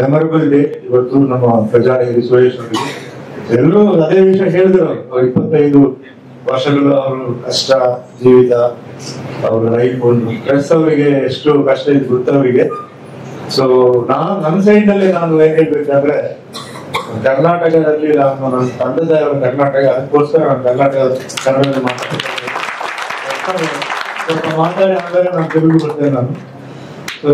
Memorable day ಇವತ್ತು ನಮ್ಮ ಪ್ರಜಾನಿಧಿ ಸುರೇಶ್ ಅವರಿಗೆ. ಎಲ್ಲರೂ ಅದೇ ವಿಷಯ ಹೇಳಿದ್ರು. ಅವ್ರು 25 ವರ್ಷಗಳು ಅವರು ಕಷ್ಟ ಜೀವಿತ, ಅವರು ರೈತರು ಪ್ರೆಸ್ ಅವರಿಗೆ ಎಷ್ಟು ಕಷ್ಟ ಇದೆ ಗೊತ್ತವರಿಗೆ. ಸೊ ನನ್ನ ಸೈಡ್ ನಲ್ಲಿ ನಾನು ಏನ್ ಹೇಳ್ಬೇಕಾದ್ರೆ, ಕರ್ನಾಟಕದಲ್ಲಿ ನಾನು ನನ್ನ ತಂದೆ ಕರ್ನಾಟಕ, ಅದಕ್ಕೋಸ್ಕರ ನಾನು ಕರ್ನಾಟಕ ಕನ್ನಡದಲ್ಲಿ ಮಾತಾಡಿ ಆದಾಗ ನಾನು ತೆಲುಗು ಬರ್ತೇನೆ ನಾನು. ಸೊ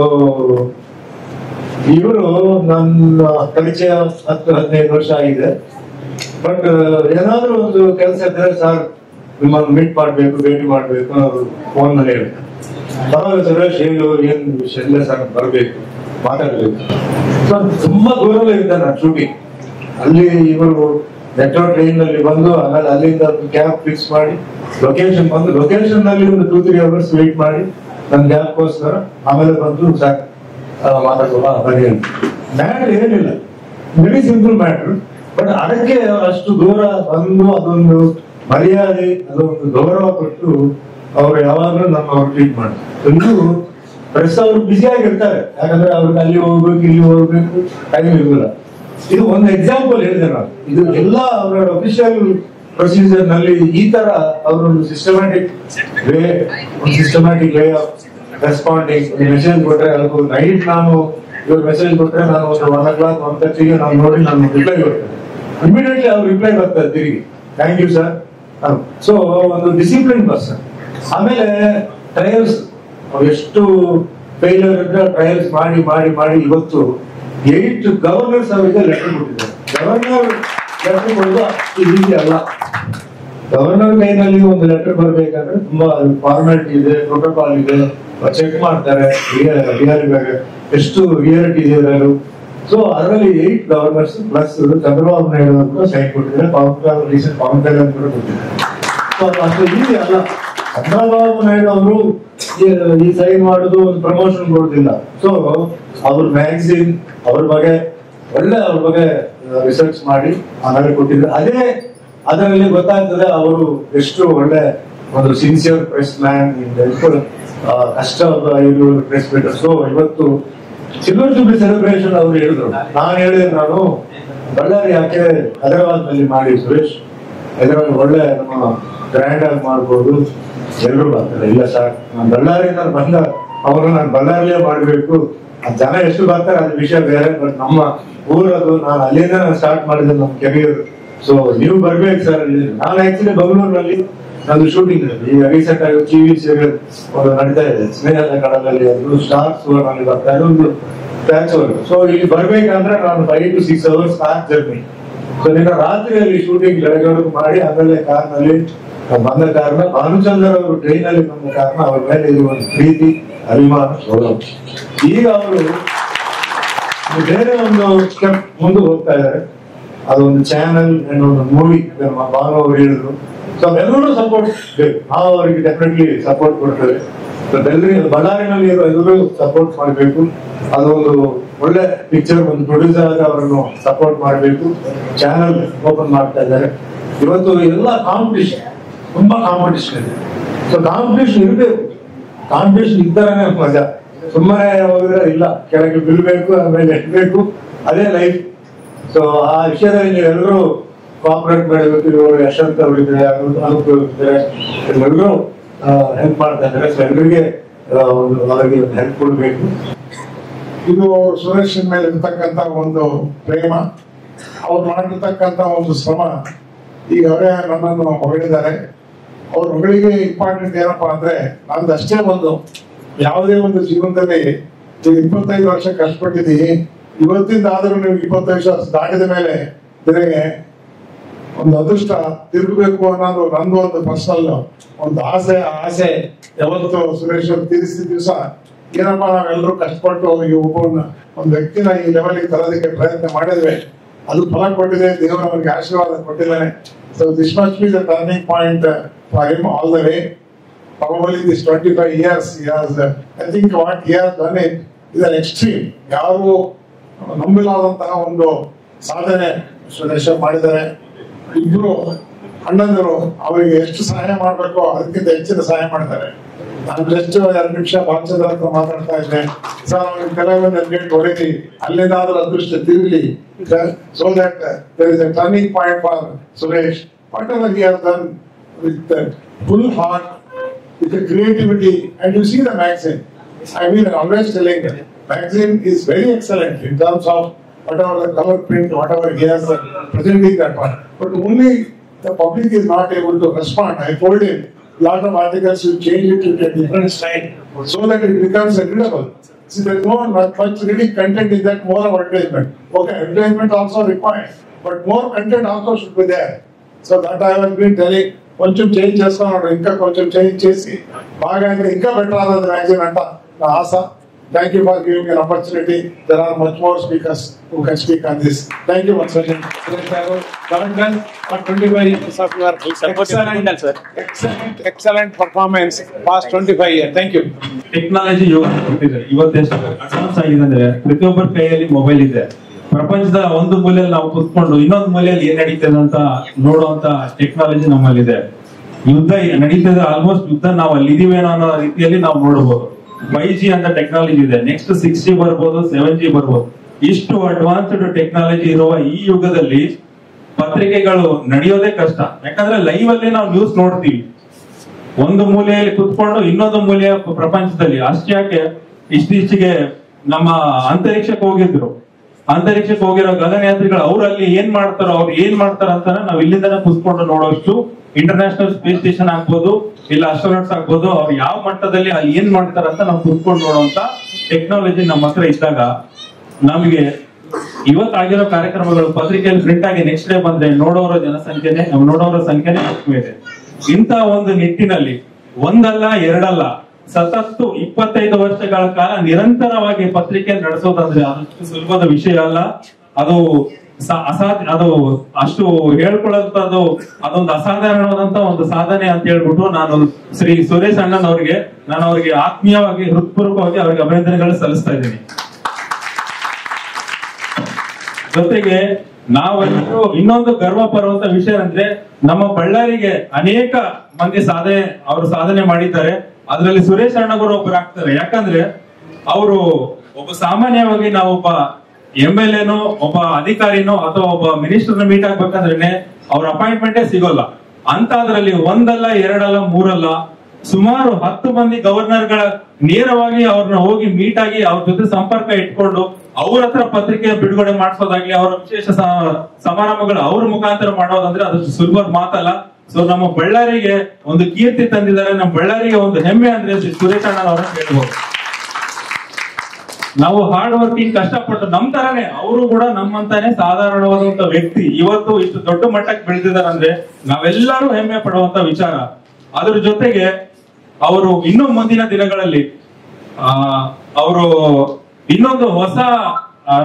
ಇವರು ನನ್ನ ಪರಿಚಯ 10-15 ವರ್ಷ ಆಗಿದೆ. ಬಟ್ ಏನಾದ್ರೂ ಒಂದು ಕೆಲಸ ಇದ್ರೆ ಸರ್ ನಿಮ್ಮನ್ನು ಮೀಟ್ ಮಾಡ್ಬೇಕು, ಭೇಟಿ ಮಾಡ್ಬೇಕು, ಅವರು ಫೋನ್ ನಲ್ಲಿ ಹೇಳ್ತಾರೆ. ಬರೋದು ಸುರೇಶ್ ಹೇಳು, ಏನ್ ವಿಷಯ ಇಲ್ಲ ಸರ್, ಬರ್ಬೇಕು, ಮಾತಾಡ್ಬೇಕು. ಸೊ ತುಂಬಾ ದೂರ ಇರ್ತಾರೆ ನಾನು ಶೂಟಿಂಗ್. ಅಲ್ಲಿ ಇವರು ಮೆಟ್ರೋ ಟ್ರೈನ್ ನಲ್ಲಿ ಬಂದು ಆಮೇಲೆ ಅಲ್ಲಿಂದ ಕ್ಯಾಬ್ ಫಿಕ್ಸ್ ಮಾಡಿ ಲೊಕೇಶನ್ ಬಂದು, ಲೊಕೇಶನ್ ನಲ್ಲಿ ಒಂದು 2-3 ಅವರ್ಸ್ ವೇಟ್ ಮಾಡಿ ನನ್ನ ಕ್ಯಾಬ್ಗೋಸ್ಕರ ಆಮೇಲೆ ಬಂದು ಸಾರ್ ಮಾತಾಡುವ ಬನ್ನಿ ಅಂತ. ಮ್ಯಾಟ್ರ್ ಏನಿಲ್ಲ, ವೆರಿ ಸಿಂಪಲ್ ಮ್ಯಾಟ್ರ್. ಬಟ್ ಅದಕ್ಕೆ ಅಷ್ಟು ದೂರ ಬಂದು ಅದೊಂದು ಮರ್ಯಾದೆ, ಅದೊಂದು ಗೌರವ ಕೊಟ್ಟು ಅವ್ರು ಯಾವಾಗಲೂ ಅವ್ರು ಟ್ರೀಟ್ ಮಾಡ್ತಾರೆ. ಇದು ಪ್ರೆಸ್ ಅವರು ಬ್ಯುಸಿ ಆಗಿರ್ತಾರೆ, ಯಾಕಂದ್ರೆ ಅವ್ರಿಗೆ ಅಲ್ಲಿ ಹೋಗ್ಬೇಕು ಇಲ್ಲಿ ಹೋಗ್ಬೇಕು ಟೈಮ್ ಇರೋದಿಲ್ಲ. ಇದು ಒಂದು ಎಕ್ಸಾಂಪಲ್ ಹೇಳಿದೆ ನಾನು. ಇದು ಎಲ್ಲ ಅವರ ಅಫಿಷಿಯಲ್ ಪ್ರೊಸೀಜರ್ ನಲ್ಲಿ ಈ ತರ ಅವರೊಂದು systematic way of responding. Message ಕೊಟ್ರೆ ಅದಕ್ಕೂ ನೈಟ್ ನಾನು ಇವ್ರು ಮೆಸೇಜ್ ಕೊಟ್ರೆ ನಾನು ಒಂದು 1 o'clock 1:30 ನಾನು ನೋಡಿ ನಾನು ರಿಪ್ಲೈ ಕೊಡ್ತೇನೆ. ಇಮಿಡಿಯೇಟ್ಲಿ ಅವ್ರು ರಿಪ್ಲೈ ಬರ್ತಾರೆ ತಿರುಗಿ, ಥ್ಯಾಂಕ್ ಯು ಸರ್. ಸೊ ಒಂದು ಡಿಸಿಪ್ಲಿನ್ ಪರ್ಸನ್. ಆಮೇಲೆ ಟ್ರಯಲ್ಸ್ ಎಷ್ಟು ಫೇಲ್ಯೂರ್ ಇದ್ರೆ ಟ್ರಯಲ್ಸ್ ಮಾಡಿ ಮಾಡಿ ಮಾಡಿ ಇವತ್ತು 8 ಗವರ್ನರ್ಸ್ ಅವರಿಗೆ ಲೆಟರ್ ಕೊಟ್ಟಿದ್ದಾರೆ. ಗವರ್ನರ್ ಲೆಟರ್ ಕೊಡೋದು ಅಷ್ಟು ಈಸಿ ಅಲ್ಲ. ಗವರ್ನರ್ ಕೈನಲ್ಲಿ ಒಂದು ಲೆಟರ್ ಬರ್ಬೇಕಂದ್ರೆ ತುಂಬಾ ಫಾರ್ಮಾಲಿಟಿ ಇದೆ, ಪ್ರೋಟೋಕಾಲ್ ಇದೆ, ಚೆಕ್ ಮಾಡ್ತಾರೆ ಎಷ್ಟು ರಿಯಾಲಿಟಿ ಇದೆ. ಸೊ ಅದರಲ್ಲಿ 8 ಗವರ್ನರ್ಸ್ ಪ್ಲಸ್ ಚಂದ್ರಬಾಬು ನಾಯ್ಡು ಅವರು ಸೈನ್ ಕೊಟ್ಟಿದ್ದಾರೆ, ಪವನ್ ಕಲ್ಯಾಣ್ ಕೂಡ ಕೊಟ್ಟಿದ್ದಾರೆ. ಸೊ ಅದು ಅಷ್ಟು ಈಸಿ ಅಲ್ಲ. ಚಂದ್ರಬಾಬು ನಾಯ್ಡು ಅವರು ಈ ಸೈನ್ ಮಾಡುದು ಒಂದು ಪ್ರಮೋಷನ್ ಕೊಡುದಿಲ್ಲ. ಸೊ ಅವ್ರ ಮ್ಯಾಗಝಿನ್ ಅವ್ರ ಬಗ್ಗೆ ಅವ್ರ ಬಗ್ಗೆ ರಿಸರ್ಚ್ ಮಾಡಿ ಆಮೇಲೆ ಕೊಟ್ಟಿದ್ದಾರೆ. ಅದರಲ್ಲಿ ಗೊತ್ತಾಗ್ತದೆ ಅವರು ಎಷ್ಟು ಒಳ್ಳೆ ಒಂದು ಸಿನ್ಸಿಯರ್ ಪ್ರೆಸ್ ಮ್ಯಾನ್, ಕಷ್ಟ ಪ್ರೆಸ್ ಮೀಟರ್. ಸೊ ಇವತ್ತು ಸಿಲ್ವರ್ ಜೂಬ್ಲಿ ಸೆಲೆಬ್ರೇಷನ್ ಅವ್ರು ಹೇಳಿದ್ರು. ನಾನು ಬಳ್ಳಾರಿ ಯಾಕೆ ಹೈದರಾಬಾದ್ ನಲ್ಲಿ ಮಾಡಿ ಸುರೇಶ್, ಹೈದರಾಬಾದ್ ಒಳ್ಳೆ ನಮ್ಮ ಗ್ರ್ಯಾಂಡ್ ಆಗಿ ಮಾಡ್ಬೋದು, ಎಲ್ಲರೂ ಬರ್ತಾರೆ. ಇಲ್ಲ ಸರ್, ನಾನು ಬಳ್ಳಾರಿಯಿಂದ ಬಂದ ಅವರು ನಾನು ಬಳ್ಳಾರಿಯೇ ಮಾಡ್ಬೇಕು. ಜನ ಎಷ್ಟು ಬರ್ತಾರೆ ಅದ್ರ ವಿಷಯ ಬೇರೆ, ಬಟ್ ನಮ್ಮ ಊರದು, ನಾನು ಅಲ್ಲಿಂದ ನಾನು ಸ್ಟಾರ್ಟ್ ಮಾಡಿದೆ ನಮ್ಮ ಕೆರಿಯರ್. ಸೊ ನೀವು ಬರ್ಬೇಕು ಸರ್. ನಾನು ಆಕ್ಚುಲಿ ಬೆಂಗಳೂರಿನಲ್ಲಿ ನಂದು ಶೂಟಿಂಗ್ ಈ ರೀಸೆಂಟ್ ಆಗಿ TV ಸೀರಿಯಲ್ ಒಂದು ನಡೀತಾ ಇದೆ, ಸ್ನೇಹದ ಕಡಲಲ್ಲಿ, ಅದು ಸ್ಟಾರ್ಸ್ ನಲ್ಲಿ ಬರ್ತಾ ಇದೆ ಒಂದು ಪ್ಯಾಚ್ ವರ್ಕ್. ಸೊ ಇಲ್ಲಿ ಬರ್ಬೇಕಂದ್ರೆ ನಾನು 5 to 6 hours car journey. So ನಿನ್ನ ರಾತ್ರಿಯಲ್ಲಿ ಶೂಟಿಂಗ್ ಬೆಳಗ್ಗೆ ಮಾಡಿ ಆಮೇಲೆ ಕಾರ್ನಲ್ಲಿ ಬಂದ ಕಾರಣ, ಭಾನುಚಂದರ್ ಅವರು ಟ್ರೈನ್ ಅಲ್ಲಿ ಬಂದ ಕಾರಣ ಅವ್ರ ಮೇಲೆ ಇರುವ ಒಂದು ಪ್ರೀತಿ, ಅಭಿಮಾನ, ಗೌರವ. ಈಗ ಅವರು ಬೇರೆ ಒಂದು ಸ್ಟೆಪ್ ಮುಂದೆ ಹೋಗ್ತಾ ಇದ್ದಾರೆ. ಅದೊಂದು ಚಾನಲ್ ಅಂಡ್ ಒಂದು ಮೂವಿ ಭಾನು ಅವರು ಹೇಳಿದ್ರು. ಸೊ ಎಲ್ಲರೂ ಸಪೋರ್ಟ್ ಬೇಕು, ನಾವು ಅವರಿಗೆ ಡೆಫಿನೆಟ್ಲಿ ಸಪೋರ್ಟ್ ಕೊಡ್ತೇವೆ. ಬಳ್ಳಾರಿನಲ್ಲಿ ಎಲ್ಲರೂ ಸಪೋರ್ಟ್ ಮಾಡಬೇಕು. ಅದೊಂದು ಒಳ್ಳೆ ಪಿಕ್ಚರ್, ಒಂದು ಪ್ರೊಡ್ಯೂಸರ್ ಆಗಿ ಅವರನ್ನು ಸಪೋರ್ಟ್ ಮಾಡಬೇಕು. ಚಾನಲ್ ಓಪನ್ ಮಾಡ್ತಾ ಇದ್ದಾರೆ. ಇವತ್ತು ಎಲ್ಲ ಕಾಂಪಿಟೇಷನ್, ತುಂಬಾ ಕಾಂಪಿಟೇಷನ್ ಇದೆ. ಸೊ ಕಾಂಪಿಟೇಷನ್ ಇರಬೇಕು, ಕಾಂಪಿಟೇಷನ್ ಇದ್ದರೇ ಮಜಾ. ಸುಮ್ಮನೆ ಹೋಗಿದ್ರೆ ಇಲ್ಲ, ಕೆಳಗೆ ಬೀಳ್ಬೇಕು, ಆಮೇಲೆ ಎಟ್ಬೇಕು, ಅದೇ ಲೈಫ್. ಸೊ ಆ ವಿಷಯದಲ್ಲಿ ನೀವೆಲ್ಲರೂ ಕೋಆಪರೇಟ್ ಮಾಡಬೇಕು. ಇವರು ಯಶವಂತ್ ಅವರಿದ್ದಾರೆ, ಅನೂಪ್ ಇದ್ದಾರೆ, ಎಲ್ಲರಿಗೂ ಹೆಲ್ಪ್ ಮಾಡ್ತಾ ಇದ್ದಾರೆ. ಸೊ ಎಲ್ಲರಿಗೆ ಅವರಿಗೆ ಹೆಲ್ಪ್ ಕೊಡಬೇಕು. ಇದು ಸುರೇಶ್ ಮೇಲೆ ಇರ್ತಕ್ಕಂಥ ಒಂದು ಪ್ರೇಮ, ಅವ್ರು ಮಾಡಿರ್ತಕ್ಕಂಥ ಒಂದು ಶ್ರಮ. ಈಗ ಅವರೇ ನನ್ನನ್ನು ಹೊಗಳಿದ್ದಾರೆ. ಅವ್ರ ಹೊಗಳಿಗೆ ಇಂಪಾರ್ಟೆಂಟ್ ಏನಪ್ಪಾ ಅಂದ್ರೆ, ನಂದಷ್ಟೇ ಒಂದು ಯಾವುದೇ ಒಂದು ಜೀವನದಲ್ಲಿ 25 ವರ್ಷ ಕಷ್ಟಪಟ್ಟಿದ್ದೀನಿ. ಇವತ್ತಿಂದ ಆದ್ರೂ ನೀವು 25 ವರ್ಷ ದಾಟಿದ ಮೇಲೆ ನಿನಗೆ ಒಂದು ಅದೃಷ್ಟ ತಿರುಗಬೇಕು ಅನ್ನೋದು ನಂದು ಒಂದು ಪರ್ಸನಲ್ ಒಂದು ಆಸೆ. ಆ ಆಸೆ ಯಾವತ್ತು ಸುರೇಶ್ ಅವರು ತೀರಿಸಿದ ದಿವಸ ಏನಪ್ಪಾ ನಾವೆಲ್ಲರೂ ಕಷ್ಟಪಟ್ಟು ಈ ಒಂದು ವ್ಯಕ್ತಿನ ಈ ಲೆವೆಲ್ಗೆ ತರೋದಕ್ಕೆ ಪ್ರಯತ್ನ ಮಾಡಿದ್ವಿ, ಅದು ಫಲ ಕೊಟ್ಟಿದೆ. ದೇವರು ಅವರಿಗೆ ಆಶೀರ್ವಾದ ಕೊಟ್ಟಿದ್ದಾನೆ. So this must be the turning point for him all the way. Probably this 25 years he has, I think what he has done is an extreme. ಯಾರು ನಂಬಿಲಾದಂತಹ ಒಂದು ಸಾಧನೆ ಸುರೇಶ್ ಮಾಡಿದ್ದಾರೆ. ಇಬ್ರು ಅಣ್ಣಂದರು ಅವರಿಗೆ ಎಷ್ಟು ಸಹಾಯ ಮಾಡಬೇಕು ಅದಕ್ಕಿಂತ ಹೆಚ್ಚಿನ ಸಹಾಯ ಮಾಡ್ತಾರೆ. ನಾನು ಜಸ್ಟ್ 2 ನಿಮಿಷ ಭಾಷದ ಹತ್ರ ಮಾತಾಡ್ತಾ ಇದ್ದೆ ಸರ್. ಅವ್ರಿಗೆ ಕೆಲವೊಂದು ನೆನ್ಗೆಟ್ ಹೊಡೆದಿ ಅಲ್ಲೇನಾದ್ರೂ ಅದೃಷ್ಟ ತಿರುಗಲಿ, so that there is a turning point for Suresh. Whatever he has done with that full heart, with the creativity, and you see the magazine. I mean, I'm always telling you, magazine is very excellent in terms of whatever the color print, whatever he has presenting that one. But only the public is not able to respond. I told him, lot of articles will change it to a different style so that it becomes readable. See, there is not much reading content in that, more of advertisement. Okay, advertisement also required, but more content also should be there. So that I have been telling, కొంచెం change చేస్తున్నాడు, ఇంకా కొంచెం change చేసి బాగా ఇంకా better అవుతుంది magazine అంట నా ఆశ. Thank you for giving an opportunity. There are much more speakers who can speak on this. Thank you once again. For 25 years of your excellent performance past 25 years. Thank you. Technology ಇವತ್ತು ಎಷ್ಟು advance ಆಗಿದೆ ಅಂದ್ರೆ ಪ್ರತಿಯೊಬ್ಬರ ಕೈಯಲ್ಲಿ mobile ಇದೆ. ಪ್ರಪಂಚದ ಒಂದು ಮೂಲೆಯಲ್ಲಿ ನಾವು ಕುತ್ಕೊಂಡು ಇನ್ನೊಂದು ಮೂಲೆಯಲ್ಲಿ ಏನ್ ನಡೀತದೆ ಅಂತ ನೋಡುವಂತ ಟೆಕ್ನಾಲಜಿ ನಮ್ಮಲ್ಲಿದೆ. ಯುದ್ಧ ನಡೀತದೆ, ಆಲ್ಮೋಸ್ಟ್ ಯುದ್ಧ ನಾವು ಅಲ್ಲಿ ಇದೀವೇನೋ ಅನ್ನೋ ರೀತಿಯಲ್ಲಿ ನಾವು ನೋಡಬಹುದು. 5G ಅಂತ ಟೆಕ್ನಾಲಜಿ ಇದೆ, ನೆಕ್ಸ್ಟ್ 6G ಬರ್ಬೋದು, 7G ಬರ್ಬೋದು. ಇಷ್ಟು ಅಡ್ವಾನ್ಸ್ಡ್ ಟೆಕ್ನಾಲಜಿ ಇರುವ ಈ ಯುಗದಲ್ಲಿ ಪತ್ರಿಕೆಗಳು ನಡೆಯೋದೇ ಕಷ್ಟ. ಯಾಕಂದ್ರೆ ಲೈವ್ ಅಲ್ಲಿ ನಾವು ನ್ಯೂಸ್ ನೋಡ್ತೀವಿ, ಒಂದು ಮೂಲೆಯಲ್ಲಿ ಕುತ್ಕೊಂಡು ಇನ್ನೊಂದು ಮೂಲೆಯ ಪ್ರಪಂಚದಲ್ಲಿ. ಅಷ್ಟ್ಯಾಕೆ ಇತ್ತೀಚೆಗೆ ನಮ್ಮ ಅಂತರಿಕ್ಷಕ್ಕೆ ಹೋಗಿದ್ರು, ಅಂತರಿಕ್ಷಕ್ಕೆ ಹೋಗಿರೋ ಗಗನಯಾತ್ರಿಗಳು ಅವ್ರಲ್ಲಿ ಏನ್ ಮಾಡ್ತಾರೋ, ಅವ್ರು ಏನ್ ಮಾಡ್ತಾರ ಅಂತ ನಾವ್ ಇಲ್ಲಿಂದನೇ ಕುತ್ಕೊಂಡು ನೋಡೋಷ್ಟು ಇಂಟರ್ನ್ಯಾಷನಲ್ ಸ್ಪೇಸ್ ಸ್ಟೇಷನ್ ಆಗ್ಬೋದು, ಇಲ್ಲ ಅಸ್ಟ್ರೋನಾಟ್ಸ್ ಆಗ್ಬೋದು, ಅವ್ರು ಯಾವ ಮಟ್ಟದಲ್ಲಿ ಅಲ್ಲಿ ಏನ್ ಮಾಡ್ತಾರ ಅಂತ ನಾವು ಕುತ್ಕೊಂಡು ನೋಡುವಂತ ಟೆಕ್ನಾಲಜಿ ನಮ್ಮ ಹತ್ರ ಇದ್ದಾಗ ನಮಗೆ ಇವತ್ತಾಗಿರೋ ಕಾರ್ಯಕ್ರಮಗಳು ಪತ್ರಿಕೆಯಲ್ಲಿ ಪ್ರಿಂಟ್ ಆಗಿ ನೆಕ್ಸ್ಟ್ ಡೇ ಬಂದ್ರೆ ನೋಡೋರ ಸಂಖ್ಯೆನೇ ಕಡಿಮೆ ಇದೆ. ಇಂತ ಒಂದು ನಿಟ್ಟಿನಲ್ಲಿ ಒಂದಲ್ಲ ಎರಡಲ್ಲ ಸತತ್ತು 25 ವರ್ಷಗಳ ಕಾಲ ನಿರಂತರವಾಗಿ ಪತ್ರಿಕೆ ನಡೆಸೋದಂದ್ರೆ ಅಷ್ಟು ಸುಲಭದ ವಿಷಯ ಅಲ್ಲ. ಅದು ಅಸಾಧ್ಯ, ಅದು ಅಷ್ಟು ಹೇಳ್ಕೊಳ್ಳೋದು ಅದೊಂದು ಅಸಾಧಾರಣವಾದಂತ ಒಂದು ಸಾಧನೆ ಅಂತ ಹೇಳ್ಬಿಟ್ಟು ನಾನು ಶ್ರೀ ಸುರೇಶ್ ಅಣ್ಣನ್ ಅವರಿಗೆ ನಾನು ಅವರಿಗೆ ಆತ್ಮೀಯವಾಗಿ ಹೃತ್ಪೂರ್ವಕವಾಗಿ ಅವರಿಗೆ ಅಭಿನಂದನೆಗಳು ಸಲ್ಲಿಸ್ತಾ ಇದ್ದೀನಿ. ಜೊತೆಗೆ ನಾವೆಲ್ಲರೂ ಇನ್ನೊಂದು ಗರ್ವ ಪಡುವಂತ ವಿಷಯ ಅಂದ್ರೆ ನಮ್ಮ ಬಳ್ಳಾರಿಗೆ ಅನೇಕ ಮಂದಿ ಅವರು ಸಾಧನೆ ಮಾಡಿದ್ದಾರೆ. ಅದರಲ್ಲಿ ಸುರೇಶ್ ಅಣ್ಣಗರು ಒಬ್ಬರು ಆಗ್ತಾರೆ. ಯಾಕಂದ್ರೆ ಅವರು ಒಬ್ಬ ಸಾಮಾನ್ಯವಾಗಿ ನಾವೊಬ್ಬ MLA ಒಬ್ಬ ಅಧಿಕಾರಿನೋ ಅಥವಾ ಒಬ್ಬ ಮಿನಿಸ್ಟರ್ನ ಮೀಟ್ ಆಗ್ಬೇಕಂದ್ರೆ ಅವ್ರ ಅಪಾಯಿಂಟ್ಮೆಂಟೇ ಸಿಗೋಲ್ಲ. ಅಂತದ್ರಲ್ಲಿ ಒಂದಲ್ಲ ಎರಡಲ್ಲ ಮೂರಲ್ಲ ಸುಮಾರು 10 ಮಂದಿ ಗವರ್ನರ್ಗಳ ನೇರವಾಗಿ ಅವ್ರನ್ನ ಹೋಗಿ ಮೀಟ್ ಆಗಿ ಅವ್ರ ಜೊತೆ ಸಂಪರ್ಕ ಇಟ್ಕೊಂಡು ಅವ್ರ ಹತ್ರ ಪತ್ರಿಕೆ ಬಿಡುಗಡೆ ಮಾಡಿಸೋದಾಗ್ಲಿ, ಅವರ ವಿಶೇಷ ಸಮಾರಂಭಗಳು ಅವ್ರ ಮುಖಾಂತರ ಮಾಡೋದಂದ್ರೆ ಅದು ಸುಲಭದ ಮಾತಲ್ಲ. ಸೊ ನಮ್ಮ ಬಳ್ಳಾರಿಗೆ ಒಂದು ಕೀರ್ತಿ ತಂದಿದ್ದಾರೆ. ನಮ್ಮ ಬಳ್ಳಾರಿಗೆ ಒಂದು ಹೆಮ್ಮೆ ಅಂದ್ರೆ ಸುರೇಶ್ ಅಣ್ಣ ಅವರ ಹೇಳ್ಬೋದು. ನಾವು ಹಾರ್ಡ್ ವರ್ಕಿಂಗ್ ಕಷ್ಟಪಟ್ಟು ನಮ್ ತರಾನೇ ಅವರು ಕೂಡ ನಮ್ಮಂತಾನೆ ಸಾಧಾರಣವಾದಂತ ವ್ಯಕ್ತಿ ಇವತ್ತು ಇಷ್ಟು ದೊಡ್ಡ ಮಟ್ಟಕ್ಕೆ ಬೆಳೆದಿದ್ದಾರೆ ಅಂದ್ರೆ ನಾವೆಲ್ಲರೂ ಹೆಮ್ಮೆ ಪಡುವಂತ ವಿಚಾರ. ಅದ್ರ ಜೊತೆಗೆ ಅವರು ಇನ್ನೂ ಮುಂದಿನ ದಿನಗಳಲ್ಲಿ ಅವರು ಇನ್ನೊಂದು ಹೊಸ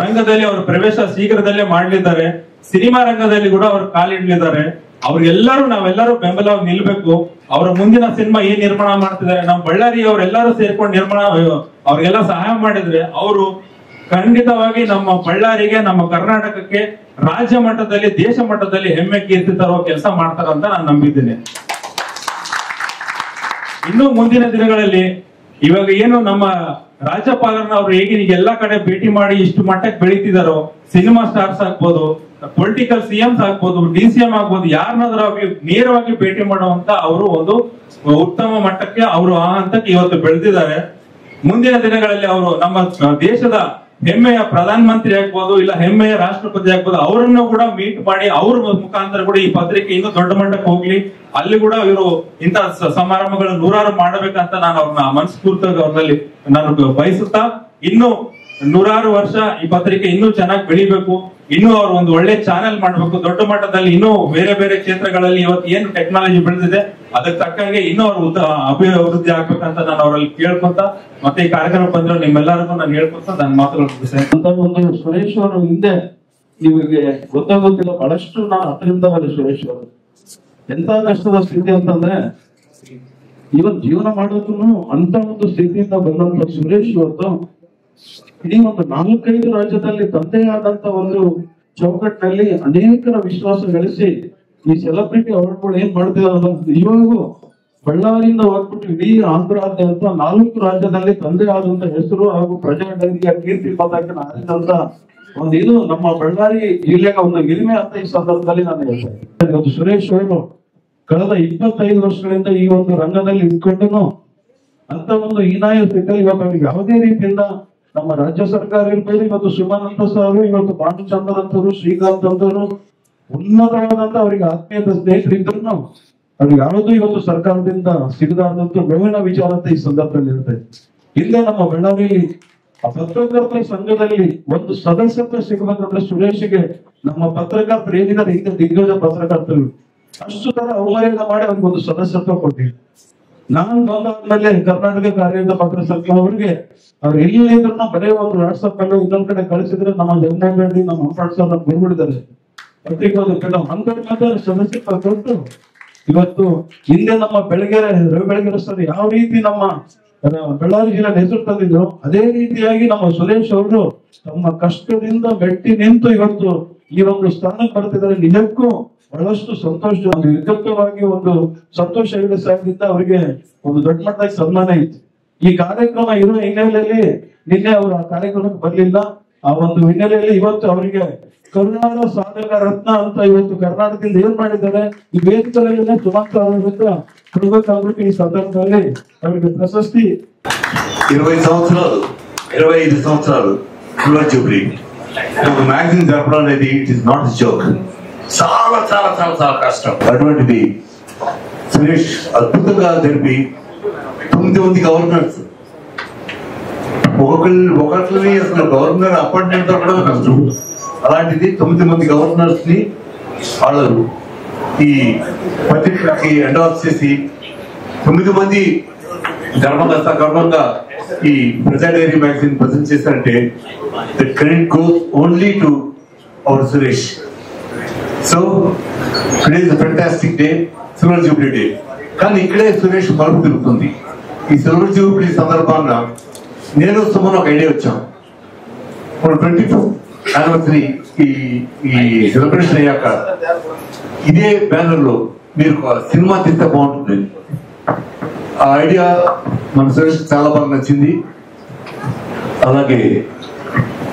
ರಂಗದಲ್ಲಿ ಅವರು ಪ್ರವೇಶ ಶೀಘ್ರದಲ್ಲೇ ಮಾಡಲಿದ್ದಾರೆ. ಸಿನಿಮಾ ರಂಗದಲ್ಲಿ ಕೂಡ ಅವರು ಕಾಲಿಡಲಿದ್ದಾರೆ. ಅವ್ರಿಗೆಲ್ಲರೂ ನಾವೆಲ್ಲರೂ ಬೆಂಬಲವಾಗಿ ನಿಲ್ಬೇಕು. ಅವರ ಮುಂದಿನ ಸಿನಿಮಾ ಏನ್ ನಿರ್ಮಾಣ ಮಾಡ್ತಿದ್ದಾರೆ, ನಮ್ಮ ಬಳ್ಳಾರಿ ಅವರೆಲ್ಲರೂ ಸೇರ್ಕೊಂಡು ನಿರ್ಮಾಣ ಅವ್ರಿಗೆಲ್ಲ ಸಹಾಯ ಮಾಡಿದ್ರೆ ಅವರು ಖಂಡಿತವಾಗಿ ನಮ್ಮ ಬಳ್ಳಾರಿಗೆ, ನಮ್ಮ ಕರ್ನಾಟಕಕ್ಕೆ ರಾಜ್ಯ ಮಟ್ಟದಲ್ಲಿ, ದೇಶ ಮಟ್ಟದಲ್ಲಿ ಹೆಮ್ಮೆ ಕೀರ್ತಿ ತರುವ ಕೆಲಸ ಮಾಡ್ತಾರಂತ ನಾನು ನಂಬಿದ್ದೀನಿ. ಇನ್ನು ಮುಂದಿನ ದಿನಗಳಲ್ಲಿ ಇವಾಗ ಏನು ನಮ್ಮ ರಾಜ್ಯಪಾಲರನ್ನ ಅವ್ರು ಹೇಗೆ ಎಲ್ಲಾ ಕಡೆ ಭೇಟಿ ಮಾಡಿ ಇಷ್ಟು ಮಟ್ಟಕ್ಕೆ ಬೆಳೀತಿದಾರೋ, ಸಿನಿಮಾ ಸ್ಟಾರ್ಸ್ ಆಗ್ಬೋದು, ಪೊಲಿಟಿಕಲ್ CMs ಆಗ್ಬೋದು, DCM ಆಗ್ಬೋದು, ಯಾರನ್ನಾದ್ರೂ ನೇರವಾಗಿ ಭೇಟಿ ಮಾಡುವಂತ ಅವರು ಒಂದು ಉತ್ತಮ ಮಟ್ಟಕ್ಕೆ ಅವರು ಆ ಹಂತಕ್ಕೆ ಇವತ್ತು ಬೆಳೆದಿದ್ದಾರೆ. ಮುಂದಿನ ದಿನಗಳಲ್ಲಿ ಅವರು ನಮ್ಮ ದೇಶದ ಹೆಮ್ಮೆಯ ಪ್ರಧಾನ ಮಂತ್ರಿ ಆಗ್ಬೋದು, ಇಲ್ಲ ಹೆಮ್ಮೆಯ ರಾಷ್ಟ್ರಪತಿ ಆಗ್ಬೋದು, ಅವರನ್ನು ಕೂಡ ಮೀಟ್ ಮಾಡಿ ಅವ್ರ ಮುಖಾಂತರ ಕೂಡ ಈ ಪತ್ರಿಕೆ ಇನ್ನೂ ದೊಡ್ಡ ಮಟ್ಟಕ್ಕೆ ಹೋಗ್ಲಿ, ಅಲ್ಲಿ ಕೂಡ ಇವರು ಇಂತ ಸಮಾರಂಭಗಳು ನೂರಾರು ಮಾಡಬೇಕಂತ ನಾನು ಅವ್ರನ್ನ ಮನಸ್ಫೂರ್ತಿಯಾಗಿ ಅವ್ರಲ್ಲಿ ನಾನು ಬಯಸುತ್ತಾ, ಇನ್ನು ನೂರಾರು ವರ್ಷ ಈ ಪತ್ರಿಕೆ ಇನ್ನೂ ಚೆನ್ನಾಗಿ ಬೆಳಿಬೇಕು, ಇನ್ನೂ ಅವ್ರು ಒಂದು ಒಳ್ಳೆ ಚಾನೆಲ್ ಮಾಡ್ಬೇಕು, ದೊಡ್ಡ ಮಟ್ಟದಲ್ಲಿ ಇನ್ನೂ ಬೇರೆ ಬೇರೆ ಕ್ಷೇತ್ರಗಳಲ್ಲಿ ಇವತ್ತು ಏನು ಟೆಕ್ನಾಲಜಿ ಬೆಳೆದಿದೆ ಅದಕ್ಕೆ ತಕ್ಕಂಗೆ ಇನ್ನೂ ಅವ್ರು ಅಭಿವೃದ್ಧಿ ಆಗ್ಬೇಕಂತ ನಾನು ಅವರಲ್ಲಿ ಕೇಳ್ಕೊಂತ ಮತ್ತೆ ಈ ಕಾರ್ಯಕ್ರಮ ಬಂದ್ರು ನಿಮ್ಮೆಲ್ಲರಿಗೂ ನಾನು ಹೇಳ್ಕೊಂತ ನನ್ನ ಮಾತುಗಳು ಒಂದು ಸುರೇಶ್ ಅವರು ಹಿಂದೆ ನಿಮಗೆ ಗೊತ್ತಾಗೋದಿಲ್ಲ, ಬಹಳಷ್ಟು ನಾನು ಹತ್ತರಿಂದ ಬಂದೆ ಸುರೇಶ್ ಅವರು. ಎಂತ ಕಷ್ಟದ ಸ್ಥಿತಿ ಅಂತಂದ್ರೆ ಇವತ್ತು ಜೀವನ ಮಾಡೋದನ್ನು ಅಂತ ಒಂದು ಸ್ಥಿತಿಯಿಂದ ಬಂದಂತ ಸುರೇಶ್ ಇವತ್ತು ಇಡೀ ಒಂದು 4-5 ರಾಜ್ಯದಲ್ಲಿ ತಂದೆ ಆದಂತ ಒಂದು ಚೌಕಟ್ಟಿನಲ್ಲಿ ಅನೇಕರ ವಿಶ್ವಾಸ ಗಳಿಸಿ ಈ ಸೆಲೆಬ್ರಿಟಿ ಅವಾರ್ಡ್ಗಳು ಏನ್ ಮಾಡ್ತಿದಾರ ಇವಾಗೂ ಬಳ್ಳಾರಿಯಿಂದ ಹೊರಬಿಟ್ಟು ಇಡೀ ಆಂಧ್ರಾದ್ಯಂತ 4 ರಾಜ್ಯದಲ್ಲಿ ತಂದೆ ಆದಂತ ಹೆಸರು ಹಾಗೂ ಪ್ರಜಾ ಡೈರಿಯ ಕೀರ್ತಿ ಪತಾಕೆ ಹಾರಿದಂತ ಒಂದು ಇದು ನಮ್ಮ ಬಳ್ಳಾರಿ ಜಿಲ್ಲೆಗೆ ಒಂದು ಹಿರಿಮೆ ಅಂತ ಈ ಸಂದರ್ಭದಲ್ಲಿ ನಾನು ಹೇಳ್ತೇನೆ. ಇವತ್ತು ಸುರೇಶ್ ಅವರು ಕಳೆದ 25 ವರ್ಷಗಳಿಂದ ಈ ಒಂದು ರಂಗದಲ್ಲಿ ಇಟ್ಕೊಂಡು ಅಂತ ಒಂದು ಹೀನಾಯ ಸ್ಥಿತಿಯಲ್ಲಿ ಇವಾಗ ಅವ್ರಿಗೆ ಯಾವುದೇ ರೀತಿಯಿಂದ ನಮ್ಮ ರಾಜ್ಯ ಸರ್ಕಾರ ಇರ್ಬೋದು, ಇವತ್ತು ಸುಮನಂತ ಸಾರು, ಇವತ್ತು ಭಾನುಚಂದ್ರ ಅಂತವರು, ಶ್ರೀಕಾಂತ್ ಅಂತವರು ಉನ್ನತವಾದಂತ ಅವರಿಗೆ ಆತ್ಮೀಯತ ಸ್ನೇಹಿತರಿದ್ರು ಅವ್ರಿಗೆ ಯಾವುದು ಇವತ್ತು ಸರ್ಕಾರದಿಂದ ಸಿಗದಾದಂತ ನೋವಿನ ವಿಚಾರ ಅಂತ ಈ ಸಂದರ್ಭದಲ್ಲಿ ಇರ್ತದೆ. ಇಲ್ಲೇ ನಮ್ಮ ಬಳ್ಳಾರಿಯಲ್ಲಿ ಪತ್ರಕರ್ತರ ಸಂಘದಲ್ಲಿ ಒಂದು ಸದಸ್ಯತ್ವ ಸಿಗಬೇಕಂದ್ರೆ ಸುರೇಶ್ಗೆ ನಮ್ಮ ಪತ್ರಕರ್ತರು ಏನಿದ್ದಾರೆ ಈಗ ದಿಗ್ಗಜ ಪತ್ರಕರ್ತರು ಅಷ್ಟು ತರ ಅವಮರ್ಯಾದೆ ಮಾಡಿ ಅವ್ರಿಗೆ ಒಂದು ಸದಸ್ಯತ್ವ ಕೊಟ್ಟಿವಿ. ನಾನು ಬಂದಾದ್ಮೇಲೆ ಕರ್ನಾಟಕ ಕಾರ್ಯದ ಪತ್ರ ಸಂಘ ಅವ್ರಿಗೆ ಅವ್ರು ಎಲ್ಲಿದ್ರು ಬರೀ ಒಂದು ವಾಟ್ಸಪ್ ಅಲ್ಲೂ ಇನ್ನೊಂದ್ ಕಡೆ ಕಳಿಸಿದ್ರೆ ನಮ್ಮ ಜಗನ್ಮೋಹನ್ ರೆಡ್ಡಿ ನಮ್ಮ ಅಂಬಾಡ್ ಸರ್ ಬಂದ್ಬಿಡಿದ್ದಾರೆ ಪತ್ರಿಕೋದ್ಯಮ ಅಂತ ಸದಸ್ಯತ್ವ ಕೊಟ್ಟು ಇವತ್ತು ಹಿಂದೆ ನಮ್ಮ ಬೆಳಗೆರೆ ರವಿ ಬೆಳಗೆರೆ ಸರ್ ಯಾವ ರೀತಿ ನಮ್ಮ ಬಳ್ಳಾರಿ ಜಿಲ್ಲೆ ಹೆಸರು ತಂದಿದ್ರು ಅದೇ ರೀತಿಯಾಗಿ ನಮ್ಮ ಸುರೇಶ್ ಅವರು ತಮ್ಮ ಕಷ್ಟದಿಂದ ಮೆಟ್ಟಿ ನಿಂತು ಇವತ್ತು ಈ ಒಂದು ಸ್ಥಾನಕ್ಕೆ ಬರ್ತಿದ್ದಾರೆ. ನಿಜಕ್ಕೂ ಬಹಳಷ್ಟು ಸಂತೋಷ, ಒಂದು ವಿದ್ಯುಕ್ತವಾಗಿ ಒಂದು ಸಂತೋಷ ಹೆಗಡೆ ಸಾಹೇಬ್ರಿಂದ ಅವರಿಗೆ ಒಂದು ದೊಡ್ಡ ಮಟ್ಟದ ಸನ್ಮಾನ ಇತ್ತು. ಈ ಕಾರ್ಯಕ್ರಮ ಇರುವ ಹಿನ್ನೆಲೆಯಲ್ಲಿ ನಿನ್ನೆ ಅವರು ಆ ಕಾರ್ಯಕ್ರಮಕ್ಕೆ ಬರ್ಲಿಲ್ಲ. ಆ ಒಂದು ಹಿನ್ನೆಲೆಯಲ್ಲಿ ಇವತ್ತು ಅವರಿಗೆ ಕರುನಾಡ ಸಾಧಕ ರತ್ನ ಅಂತ ಇವತ್ತು ಕರ್ನಾಟಕದಿಂದ ಏನ್ ಮಾಡಿದ್ದಾರೆ ಈ ವೇದಿಕೆಯಲ್ಲೇ ಸುಮಂತ ಅವರಿಂದ ಕೊಡ್ಬೇಕಾಗ್ಬಿಟ್ಟು ಈ ಸಂದರ್ಭದಲ್ಲಿ ಅವರಿಗೆ ಪ್ರಶಸ್ತಿ 25 సంవత్సరాలు సిల్వర్ జూబ్లీ మ్యాగజైన్ జరపడం అనేది ఇట్ ఇస్ నాట్ జోక్. చాలా చాలా చాలా చాలా కష్టం. అటువంటిది సురేష్ అద్భుతంగా జరిపి 9 మంది గవర్నర్స్ ఒకరిని అసలు గవర్నర్ అపాయింట్మెంట్ దొరకడం కష్టం. అలాంటిది 9 మంది గవర్నర్స్ ని వాళ్ళు ఈ పత్రికకి ఎండార్స్ చేసి 9 మంది గర్వంగా ఈ ప్రజా డైరీ మ్యాగజైన్ ప్రజెంట్ చేశారంటే the credit goes only to our Suresh. So today is fantastic day, silver Jubilee day. కానీ ఇక్కడే సురేష్ మలుపు తిరుగుతుంది. ఈ సిల్వర్ జూబ్లీ సందర్భాన నేను సుమన్ ఒక ఐడియా వచ్చాం. 25th యానివర్సరీ ఈ సెలబ్రేషన్ అయ్యాక ఇదే బ్యానర్ లో మీరు సినిమా తీస్తే బాగుంటుంది. ఆ ఐడియా మన సురేష్ చాలా బాగా నచ్చింది. అలాగే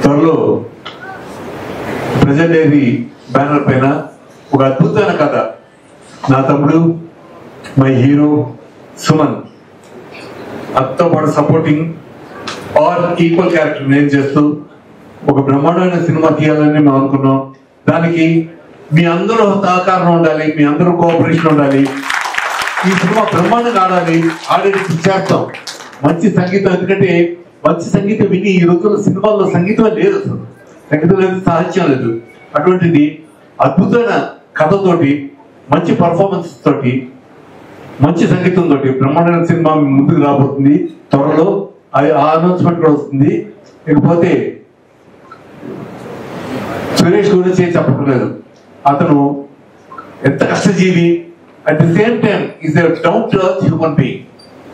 త్వరలో ప్రజా డైరీ బ్యానర్ పైన ఒక అద్భుతమైన కథ, నా తమ్ముడు మై హీరో సుమన్ అతతో పాటు సపోర్టింగ్ ఆర్ ఈక్వల్ క్యారెక్టర్ నేను చేస్తూ ఒక బ్రహ్మాండమైన సినిమా తీయాలని మేము అనుకున్నాం. దానికి మీ అందరూ సహకారం ఉండాలి, మీ అందరూ కోఆపరేషన్ ఉండాలి. ఈ సినిమా బ్రహ్మాండంగా ఆడాలి, ఆడేది చేస్తాం. మంచి సంగీతం, ఎందుకంటే మంచి సంగీతం విని ఈ రోజుల్లో సినిమాల్లో సంగీతం లేదు, అసలు సంగీతం లేదు, సాహిత్యం లేదు. అటువంటిది అద్భుతమైన కథతోటి, మంచి పర్ఫార్మెన్స్ తోటి, మంచి సంగీతం తోటి బ్రహ్మాండమైన సినిమా ముందుకు రాబోతుంది. త్వరలో ఆ అనౌన్స్మెంట్ కూడా వస్తుంది. ఇకపోతే సురేష్ గురించి చెప్పట్లేదు. అతను ఎంత కష్టజీవి, at the same time is a down to earth human being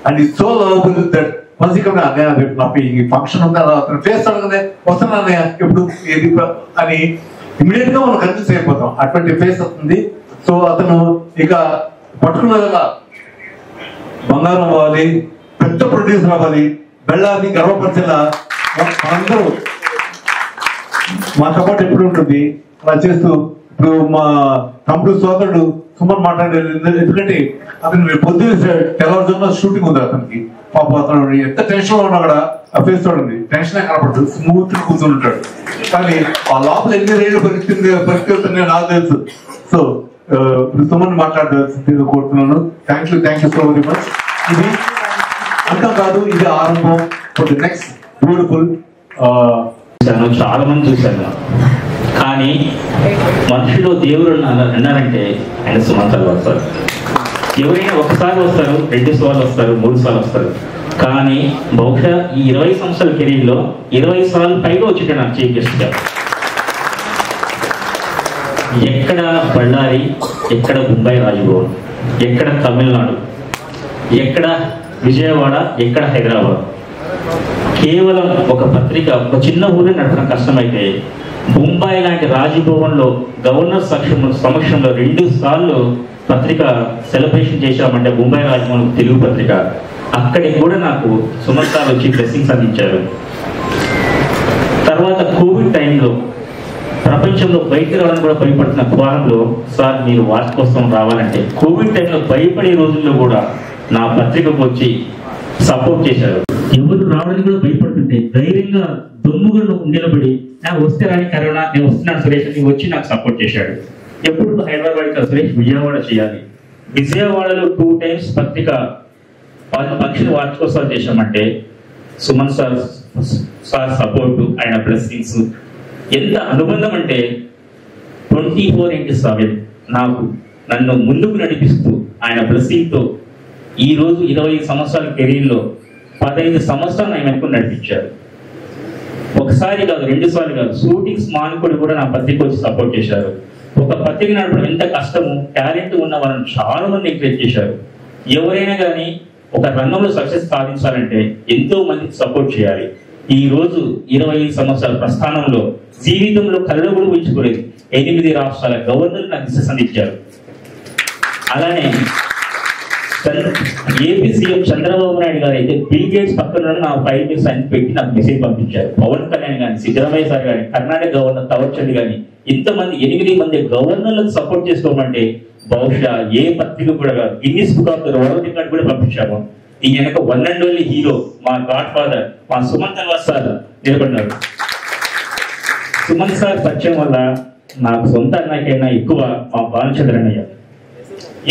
and is so lovable that మనిషిగా రేపు నా ఈ ఫంక్షన్ ఉందా అతను ఫేస్ అడగనే వస్తున్నానయ్య ఎప్పుడు ఏది అని ఇమీడియట్ గా మనం కన్ఫ్యూజ్ అయిపోతాం. అటువంటి ఫేస్ వస్తుంది. సో అతను ఇక పట్టుకున్నదల్లా బంగారం అవ్వాలి, పెద్ద ప్రొడ్యూసర్ అవ్వాలి, బెళ్ళాన్ని గర్వపరిచేలా అందరూ మా సపోర్ట్ ఎప్పుడు ఉంటుంది. అలా చేస్తూ ఇప్పుడు మా తమ్ముడు సోదరుడు సుమన్ మాట్లాడేది, ఎందుకంటే అతను పొద్దున్న తెల్లవారుజామున షూటింగ్ ఉంది అతనికి. పాప అతను ఎంత టెన్షన్ లో ఉన్నా కూడా ఆ ఫేస్ చూడండి, టెన్షన్ కనపడదు, స్మూత్ కూర్చొని ఉంటాడు. కానీ ఆ లోపల ఎన్ని రేళ్ళు పరిస్థితున్నాయో నాకు తెలుసు. సో ఇప్పుడు సుమన్ మాట్లాడాల్సిందిగా కోరుతున్నాను. Thank you so very much. ఇది అంతం కాదు, ఇది ఆరంభం ఫర్ ది నెక్స్ట్ బ్యూటిఫుల్. చాలా మంది చూశాను, కానీ మనుషులు దేవుడు అన్నారంటే ఆయన సుమంతలు వస్తారు. ఎవరైనా ఒకసారి వస్తారు, 2 సార్లు వస్తారు, 3 సార్లు వస్తారు. కానీ బహుశా ఈ 20 సంవత్సరాల కెరీర్లో 20 సార్లు పైగా వచ్చింటాడు నాకు చీఫ్ గెస్ట్ గా. ఎక్కడ బళ్ళారి, ఎక్కడ ముంబై రాజభవన్, ఎక్కడ తమిళనాడు, ఎక్కడ విజయవాడ, ఎక్కడ హైదరాబాద్. కేవలం ఒక పత్రిక ఒక చిన్న ఊరిని నడపడం కష్టమైతే ముంబై లాంటి రాజభవన్ లో గవర్నర్ సమక్షంలో 2 సార్లు పత్రిక సెలబ్రేషన్ చేశామంటే ముంబై రాజమౌళి తెలుగు పత్రిక, అక్కడికి కూడా నాకు సుమన్ సార్ వచ్చి బ్లెస్సింగ్స్ అందించారు. తర్వాత కోవిడ్ టైంలో ప్రపంచంలో బయటకు రావడానికి కూడా భయపడుతున్న కాలంలో సార్ మీరు వార్షికోత్సవం రావాలంటే కోవిడ్ టైంలో భయపడే రోజుల్లో కూడా నా పత్రికకు వచ్చి సపోర్ట్ చేశారు. ఎవరు రావడానికి కూడా భయపడుతుంటే ధైర్యంగా దొమ్ముగా నిలబడి నాకు వస్తే రాని కరోనా నేను వస్తున్నాను సురేష్ అని వచ్చి నాకు సపోర్ట్ చేశాడు. ఎప్పుడు హైదరాబాద్ సురేష్ విజయవాడ చేయాలి, విజయవాడలో 2 times పత్రిక ఫంక్షన్ వార్షికోత్సవాలు చేశామంటే సుమన్ సార్ సపోర్ట్, ఆయన బ్లెస్సింగ్స్ ఎంత అనుబంధం అంటే 24/7 నన్ను ముందుకు నడిపిస్తూ ఆయన బ్లెస్సింగ్ తో ఈ రోజు 25 సంవత్సరాల కెరీర్ లో 15 సంవత్సరాలు ఆయన వెనుక నడిపించారు. ఒకసారి కాదు, 2 సార్లు కాదు, షూటింగ్స్ మానుకొని కూడా నా పత్రిక వచ్చి సపోర్ట్ చేశారు. ఒక పత్రిక నడపడం ఎంత కష్టము, టాలెంట్ ఉన్న వాళ్ళని చాలా మంది ఎంకరేజ్ చేశారు. ఎవరైనా కానీ ఒక రంగంలో సక్సెస్ సాధించాలంటే ఎంతో మందికి సపోర్ట్ చేయాలి. ఈ రోజు 25 సంవత్సరాల ప్రస్థానంలో జీవితంలో కళ్ళ కూడా ఊహించుకోలేదు 8 రాష్ట్రాల గవర్నర్ నాకు దిశ అందించారు. అలానే ఏపీ సీఎం చంద్రబాబు నాయుడు గారు అయితే బిల్ గేట్స్ పక్కన నా 5 minutes అని పెట్టి నాకు మెసేజ్ పంపించారు. పవన్ కళ్యాణ్ గాని, సిద్ధరామయ్య సార్ గాని, కర్ణాటక గవర్నర్ తవర్చండి గాని, ఇంతమంది 8 మంది గవర్నర్లకు సపోర్ట్ చేసుకోమంటే బహుశా ఏ పత్రిక కూడా కాదు, Guinness book of the world record కూడా పంపించాము. ఈ వెనక వన్ అండ్ ఓన్లీ హీరో మా గాడ్ ఫాదర్ మా సుమన్ తల్వార్ సార్ నిలబడినారు. సుమన్ సార్ పరిచయం వల్ల నాకు సొంత అన్నకైనా ఎక్కువ మా భానుచంద్ర అన్నయ్య.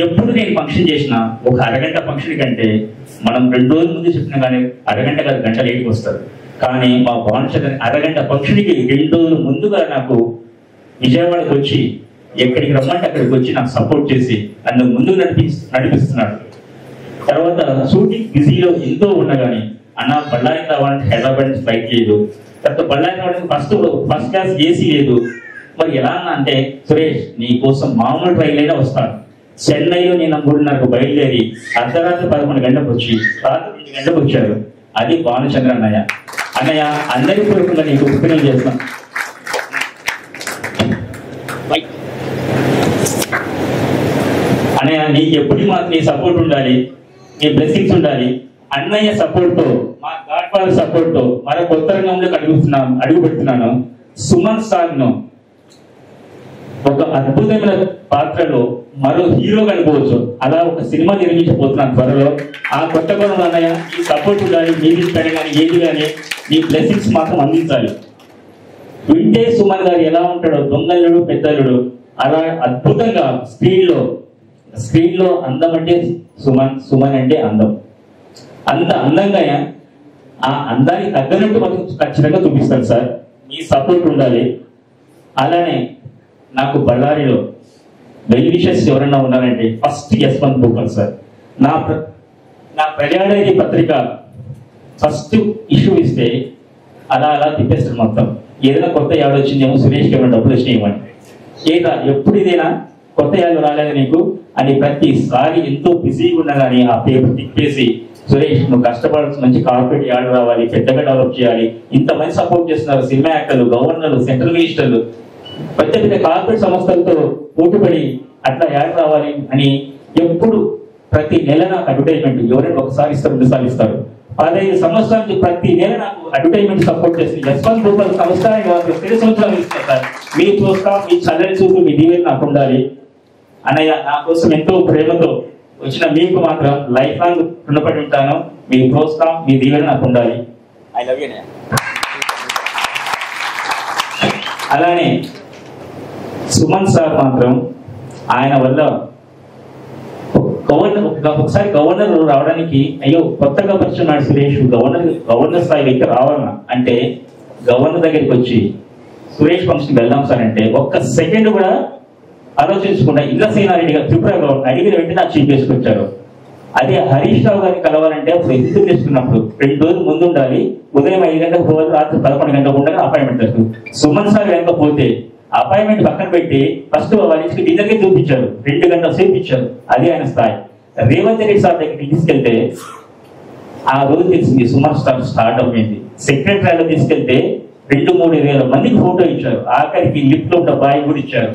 ఎప్పుడు నేను ఫంక్షన్ చేసినా ఒక అరగంట ఫంక్షన్ కంటే మనం 2 రోజుల ముందు చెప్పినా కానీ అరగంట కాదు గంట లేట్కి వస్తారు. కానీ మా భానుచంద్ర అరగంట ఫంక్షన్కి 2 రోజులు ముందుగా నాకు విజయవాడకి వచ్చి ఎక్కడికి రమ్మంటే అక్కడికి వచ్చి నాకు సపోర్ట్ చేసి నన్ను ముందుకు నడిపిస్తున్నాడు. తర్వాత షూటింగ్ బిజీలో ఎంతో ఉండగానే అన్న బళ్ళారికి రావాలంటే హైదరాబాద్ నుంచి ఫ్లైట్ లేదు, తర్వాత బళ్ళారికి రావడానికి ఫస్ట్ క్లాస్ ఏసీ లేదు, మరి ఎలా అన్నా అంటే సురేష్ నీ కోసం మామూలు ట్రైన్ అయినా వస్తాను. చెన్నైలో నేను 3:30కు బయలుదేరి అర్ధరాత్రి 11 గంటలకు వచ్చి రాత్రి 2 గంటలకు వచ్చారు. అది భానుచంద్ర అన్నయ్య. అన్నయ్య అందరి పూర్వకంగా నీకు ఉపయోగం చేస్తాం. అన్నయ్య నీకు ఎప్పుడు మాకు నీ సపోర్ట్ ఉండాలి, నీ బ్లెస్సింగ్స్ ఉండాలి. అన్నయ్య సపోర్ట్ తో, మా గాడ్ ఫాదర్ సపోర్ట్ తో మరో కొత్త రంగంలోకి అడుగు పెడుతున్నాను. సుమన్ సార్ ను ఒక అద్భుతమైన పాత్రలో మరో హీరోగా అనుకోవచ్చు. అలా ఒక సినిమా నిర్మించబోతున్నాను త్వరలో. ఆ కొత్త కోణంలో అన్నయ్య ఈ సపోర్ట్ ఉండాలి, నీది కానీ ఏది కానీ నీ బ్లెస్సింగ్స్ మాత్రం అందించాలి. వింటే సుమన్ గారు ఎలా ఉంటాడో, దొంగలుడు పెద్దలుడు అలా అద్భుతంగా స్క్రీన్ లో అందం అంటే సుమన్ అంటే అందం. అంత అందంగా ఆ అందానికి తగ్గనట్టు మనకు ఖచ్చితంగా చూపిస్తాను సార్. మీ సపోర్ట్ ఉండాలి. అలానే నాకు బళ్ళారిలో వెల్ విషెస్ ఎవరన్నా ఉన్నారంటే ఫస్ట్ యశ్వంత్ భూపాల్ సార్. నా ప్రజాడైరీ పత్రిక ఫస్ట్ ఇష్యూ ఇస్తే అలా తిప్పేస్తారు మొత్తం. ఏదైనా కొత్త యాడ్ వచ్చిందేమో, సురేష్కి ఏమైనా డబ్బులు వచ్చినాయేమని, ఏదా ఎప్పుడు ఇదేనా కొత్త యాడ్ రాలేదు నీకు అని ప్రతిసారి ఎంతో బిజీగా ఉన్నా కానీ ఆ పేపర్ తిప్పేసి సురేష్ నువ్వు కష్టపడాల్సి మంచి కార్పొరేట్ యాడ్ రావాలి, పెద్దగా డెవలప్ చేయాలి, ఇంతమంది సపోర్ట్ చేస్తున్నారు, సినిమా యాక్టర్లు, గవర్నర్లు, సెంట్రల్ మినిస్టర్లు, పెద్ద పెద్ద కార్పొరేట్ సంస్థలతో పోటీపడి అట్లా యాడ్ రావాలి అని ఎప్పుడు ప్రతి నెల నాకు అడ్వర్టైజ్మెంట్ ఎవరైనా ఒకసారి ఇస్తారు, 2 సార్లు ఇస్తారు. 15 సంవత్సరాల నుంచి ప్రతి నెల నాకు అడ్వర్టైజ్మెంట్ సపోర్ట్ చేస్తుంది. యశ్వంత్ భూపాల్ సంవత్సరానికి 3 సంవత్సరాలు ఇస్తారు సార్. మీ ప్రోత్సాహం, మీ చల్లని చూపు, మీ దీవెన నాకు ఉండాలి. అన్నయ్య నా కోసం ఎంతో ప్రేమతో వచ్చిన మీకు మాత్రం లైఫ్ లాంగ్ రుణపడి ఉంటాను. మీ ప్రోత్సాహం, మీ దీవెన నాకు ఉండాలి. I love you. అలానే సుమన్ సార్ మాత్రం ఆయన వల్ల ఒకసారి గవర్నర్ రావడానికి అయ్యో కొత్తగా పరిచున్నాడు సురేష్, గవర్నర్ స్థాయి వ్యక్తి రావాలన్నా అంటే గవర్నర్ దగ్గరికి వచ్చి సురేష్ ఫంక్షన్కి వెళ్దాం సార్ అంటే ఒక్క సెకండ్ కూడా ఆలోచించకుండా ఇంద్రసేనారెడ్డి గారు త్రిపుర అడిగిన వెంటనే నాకు చీఫ్ చేసుకొచ్చారు. అదే హరీష్ రావు గారిని కలవాలంటే అప్పుడు ఎదురు చేసుకున్నప్పుడు 2 రోజులు ముందు ఉండాలి. ఉదయం 5 గంటలకు పోవాలి, రాత్రి 11 గంటలకు ఉండగా అపాయింట్మెంట్ వస్తుంది. సుమన్ సార్ వెనకపోతే అపాయింట్మెంట్ పక్కన పెట్టి ఫస్ట్ వాళ్ళ ఇంటికి డిన్నర్కి చూపించారు, 2 గంటలు సేపు ఇచ్చారు. అది ఆయన స్థాయి. రేవంత్ రెడ్డి సార్ దగ్గరికి తీసుకెళ్తే ఆ రోజు తెలిసింది సుమన్ స్టార్ట్ అయింది. సెక్రటరీలో తీసుకెళ్తే 2-3 వేల మందికి ఫోటో ఇచ్చారు. ఆఖరికి లిఫ్ట్ లో ఒక బాయ్ కూడా ఇచ్చారు.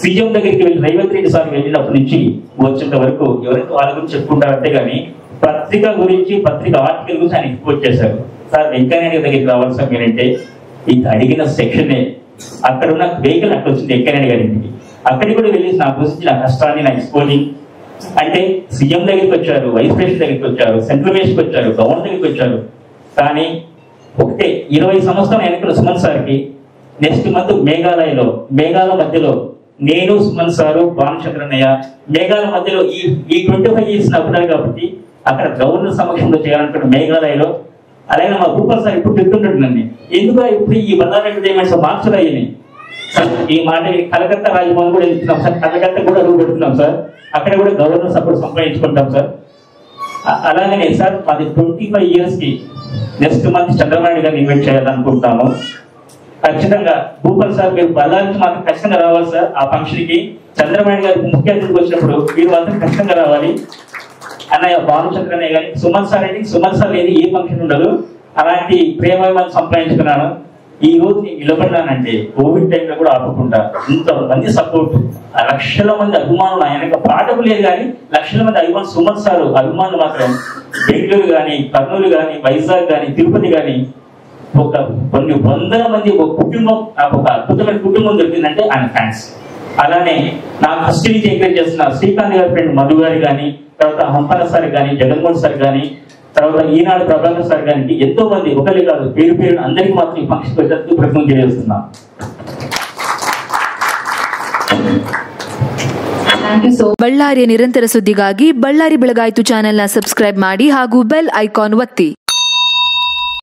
సీఎం దగ్గరికి వెళ్ళి రేవంత్ రెడ్డి సార్ వెళ్ళినప్పటి నుంచి వచ్చేంత వరకు ఎవరికి వాళ్ళ గురించి చెప్పుకుంటారు అంతే కానీ పత్రిక గురించి పత్రిక ఆర్టికల్ గురించి ఆయన ఎక్స్పోజ్ చేశారు. సార్ వెంకయ్యనాయుడు దగ్గరికి రావాలి సార్ మీరంటే ఇది అడిగిన సెక్షనే అక్కడ ఉన్న వెహికల్ అక్కడ వచ్చింది వెంకయ్యనాయుడు గారింటికి. అక్కడికి కూడా వెళ్ళి నా గురించి నా కష్టాన్ని నా ఎక్స్పోజింగ్ అంటే సీఎం దగ్గరికి వచ్చారు, వైస్ ప్రెసిడెంట్ దగ్గరికి వచ్చారు, సెంట్రల్ మినిస్టర్కి వచ్చారు, గవర్నర్ దగ్గరికి వచ్చారు. కానీ ఒకటే 20 సంవత్సరాల వెనకల సుమన్ సార్కి నెక్స్ట్ మంత్ మేఘాల మధ్యలో నేను సుమన్ సారు భానుచంద్రన్నయ్య మేఘాల మధ్యలో ఈ 25 ఇయర్స్ నవ్వుతారు కాబట్టి అక్కడ గవర్నర్ సమక్షంలో చేయాలనుకుంటే మేఘాలయలో. అలాగే మా భూపాల్ సార్ ఇప్పుడు చెప్తుంటాడు ఎందుకు ఇప్పుడు ఈ బంగారెడ్డి డైమండ్స్ మార్చులు అయ్యాయి ఈ మాట కలకత్తా రాజభవన్ కూడా వెళ్తున్నాం సార్, కలకత్తా కూడా అడుగు పెడుతున్నాం సార్, అక్కడ కూడా గవర్నర్ సపోర్ట్ సంపాదించుకుంటాం సార్. అలాగనే సార్ మాది 25 years కి నెక్స్ట్ మంత్ చంద్రబాబు గారిని ఇన్వైట్ చేయాలనుకుంటాము. ఖచ్చితంగా భూపాల్ సార్ మీరు బల్లారికి మాత్రం ఖచ్చితంగా రావాలి సార్. ఆ ఫంక్షన్ కి చంద్రబాబు గారి ముఖ్య అతిథికి వచ్చినప్పుడు మీరు మాత్రం ఖచ్చితంగా రావాలి. అన్నయ్య భానుచంద్రన్నయ్య గారి సుమన్ సార్ అంటే సుమన్ సార్ లేదు ఏ ఫంక్షన్ ఉండదు. అలాంటి ప్రేమ సంపాదించుకున్నాను. ఈ రోజు నేను నిలబడ్డానంటే కోవిడ్ టైంలో కూడా ఆపకుండా ఇంతమంది సపోర్ట్, లక్షల మంది అభిమానులు, ఆయన పాటకు లేదు కానీ లక్షల మంది అభిమానులు సుమన్ సార్ అభిమానులు మాత్రం బెంగళూరు కానీ, కర్నూలు కానీ, వైజాగ్ కానీ, తిరుపతి కానీ కొన్ని వందల మంది ఒక కుటుంబం, నాకు ఒక అద్భుతమైన కుటుంబం దొరికిందంటే ఆయన ఫ్యాన్స్. అలానే నాకు ఫస్ట్ నుంచి ఎంకరేజ్ చేస్తున్నారు శ్రీకాంత్ గారి ఫ్రెండ్ మధు గారి కానీ, తర్వాత హంపాల సార్ కానీ, జగన్మోహన్ సార్ కానీ, తర్వాత ఈనాడు ప్రభాకర్ సార్ గారికి ఎంతో మంది ఒకరి కాదు పేరు అందరికీ మాత్రం ఈ ఫంక్షన్ పెట్టడానికి ప్రయత్నం తెలియజేస్తున్నాం. ಬಳ್ಳಾರಿಯ ನಿರಂತರ ಸುದ್ದಿಗಾಗಿ ಬಳ್ಳಾರಿ ಬೆಳಗಾಯಿತು ಚಾನೆಲ್ನ ಸಬ್ಸ್ಕ್ರೈಬ್ ಮಾಡಿ ಹಾಗೂ ಬೆಲ್ ಐಕಾನ್ ಒತ್ತಿ.